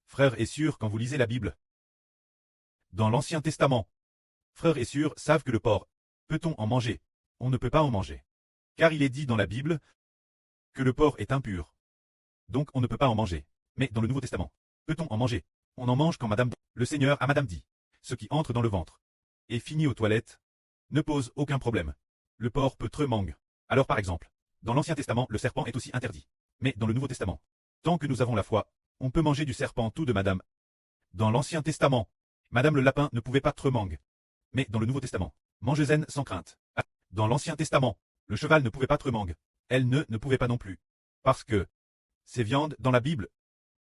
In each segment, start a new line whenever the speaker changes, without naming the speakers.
Frères et sœurs, quand vous lisez la Bible, dans l'Ancien Testament, frères et sœurs savent que le porc, peut-on en manger? On ne peut pas en manger. Car il est dit dans la Bible que le porc est impur. Donc on ne peut pas en manger. Mais dans le Nouveau Testament, peut-on en manger? On en mange quand le Seigneur à Madame dit. Ce qui entre dans le ventre et finit aux toilettes ne pose aucun problème. Le porc peut tremang. Alors par exemple, dans l'Ancien Testament, le serpent est aussi interdit. Mais dans le Nouveau Testament, tant que nous avons la foi, on peut manger du serpent tout de Madame. Dans l'Ancien Testament, Madame le lapin ne pouvait pas tremang. Mais dans le Nouveau Testament, mangez-en sans crainte. Dans l'Ancien Testament, le cheval ne pouvait pas tremang. Elle ne pouvait pas non plus. Parce que ces viandes, dans la Bible,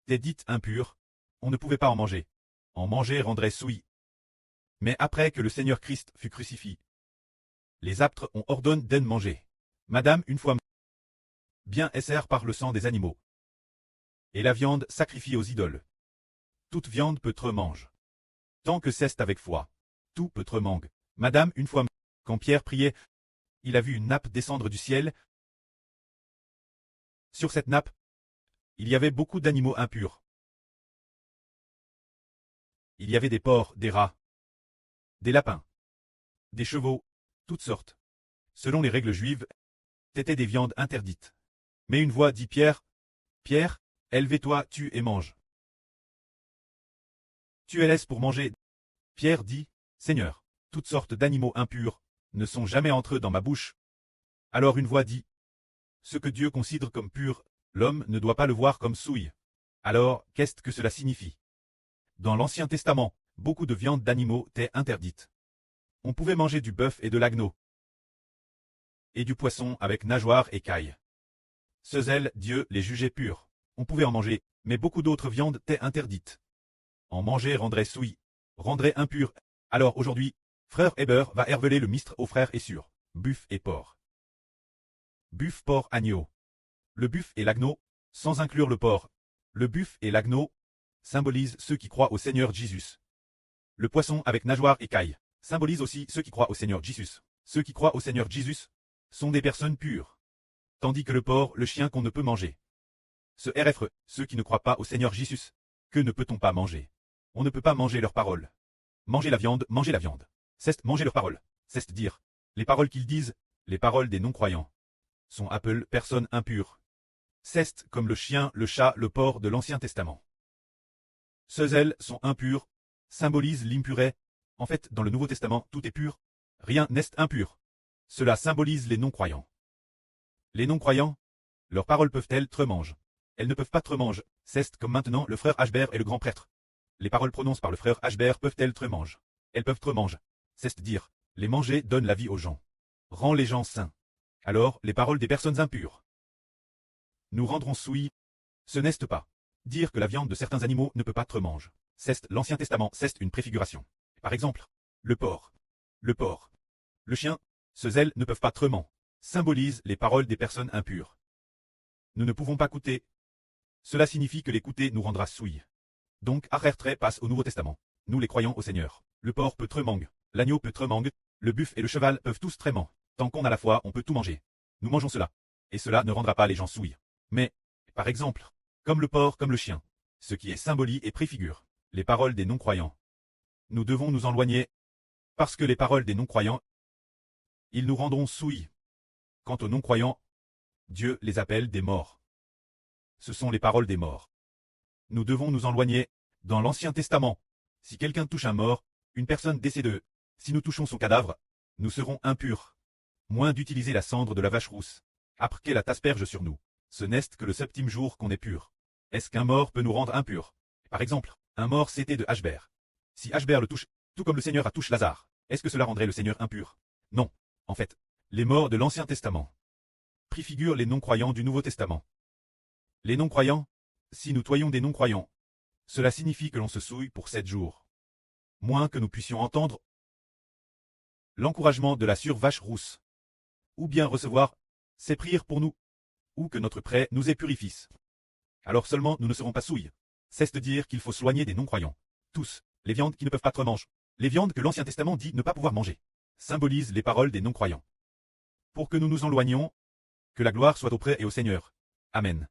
étaient dites impures, on ne pouvait pas en manger. En manger rendrait souillé. Mais après que le Seigneur Christ fut crucifié, les apôtres ont ordonné d'en manger. Madame, une fois bien essert par le sang des animaux. Et la viande sacrifiée aux idoles. Toute viande peut mange. Tant que c'est avec foi, tout peut mang. Madame, une fois, quand Pierre priait, il a vu une nappe descendre du ciel. Sur cette nappe, il y avait beaucoup d'animaux impurs. Il y avait des porcs, des rats, des lapins, des chevaux, toutes sortes. Selon les règles juives, c'étaient des viandes interdites. Mais une voix dit Pierre, Pierre, élève-toi, tue et mange. Tu es laisse pour manger. Pierre dit, Seigneur, toutes sortes d'animaux impurs ne sont jamais entrés dans ma bouche. Alors une voix dit, ce que Dieu considère comme pur, l'homme ne doit pas le voir comme souille. Alors, qu'est-ce que cela signifie? Dans l'Ancien Testament, beaucoup de viande d'animaux était interdite. On pouvait manger du bœuf et de l'agneau, et du poisson avec nageoires et cailles. Ce zèle, Dieu les jugeait purs. On pouvait en manger, mais beaucoup d'autres viandes étaient interdites. En manger rendrait souille, rendrait impur. Alors aujourd'hui, frère Heber va révéler le mystère aux frères et sœurs, buff et porc. Buff, porc, agneau. Le buff et l'agneau, sans inclure le porc. Le buff et l'agneau symbolisent ceux qui croient au Seigneur Jésus. Le poisson avec nageoires et cailles symbolise aussi ceux qui croient au Seigneur Jésus. Ceux qui croient au Seigneur Jésus sont des personnes pures. Tandis que le porc, le chien qu'on ne peut manger. Ce RFE, ceux qui ne croient pas au Seigneur Jésus, que ne peut-on pas manger? On ne peut pas manger leurs paroles. Manger la viande, manger la viande. C'est manger leurs paroles. C'est dire, les paroles qu'ils disent, les paroles des non-croyants, sont appelées personnes impures. C'est comme le chien, le chat, le porc de l'Ancien Testament. Ceux elles sont impurs, symbolisent l'impuré. En fait, dans le Nouveau Testament, tout est pur. Rien n'est impur. Cela symbolise les non-croyants. Les non-croyants, leurs paroles peuvent-elles tremanger? Elles ne peuvent pas tremanger. C'est comme maintenant le frère Ashbert et le grand prêtre. Les paroles prononcées par le frère Ashbert peuvent-elles tremanger? Elles peuvent tremanger. C'est dire, les manger donne la vie aux gens. Rend les gens saints. Alors, les paroles des personnes impures nous rendront souilles. Ce n'est pas dire que la viande de certains animaux ne peut pas tremanger. C'est l'Ancien Testament, c'est une préfiguration. Par exemple, le porc. Le chien, ce zèle ne peuvent pas tremanger. Symbolise les paroles des personnes impures. Nous ne pouvons pas coûter. Cela signifie que l'écouter nous rendra souilles. Donc, Arrêtrait passe au Nouveau Testament. Nous les croyons au Seigneur. Le porc peut tremang, l'agneau peut tremang, le buff et le cheval peuvent tous tremang. Tant qu'on a la foi, on peut tout manger. Nous mangeons cela. Et cela ne rendra pas les gens souilles. Mais, par exemple, comme le porc, comme le chien, ce qui est symbolie et préfigure les paroles des non-croyants. Nous devons nous en éloigner, parce que les paroles des non-croyants, ils nous rendront souilles. Quant aux non-croyants, Dieu les appelle des morts. Ce sont les paroles des morts. Nous devons nous en éloigner. Dans l'Ancien Testament, si quelqu'un touche un mort, une personne décédée, si nous touchons son cadavre, nous serons impurs. Moins d'utiliser la cendre de la vache rousse, après qu'elle asperge sur nous. Ce n'est que le septième jour qu'on est pur. Est-ce qu'un mort peut nous rendre impurs? Par exemple, un mort c'était de Ashbert. Si Ashbert le touche, tout comme le Seigneur a touché Lazare, est-ce que cela rendrait le Seigneur impur? Non. En fait, les morts de l'Ancien Testament préfigurent les non-croyants du Nouveau Testament. Les non-croyants, si nous toyons des non-croyants, cela signifie que l'on se souille pour 7 jours. Moins que nous puissions entendre l'encouragement de la vache rousse, ou bien recevoir ses prières pour nous, ou que notre prêt nous est purifié. Alors seulement nous ne serons pas souilles. C'est dire qu'il faut soigner des non-croyants. Tous, les viandes qui ne peuvent pas manger, les viandes que l'Ancien Testament dit ne pas pouvoir manger, symbolisent les paroles des non-croyants. Pour que nous nous en éloignions, que la gloire soit auprès et au Seigneur. Amen.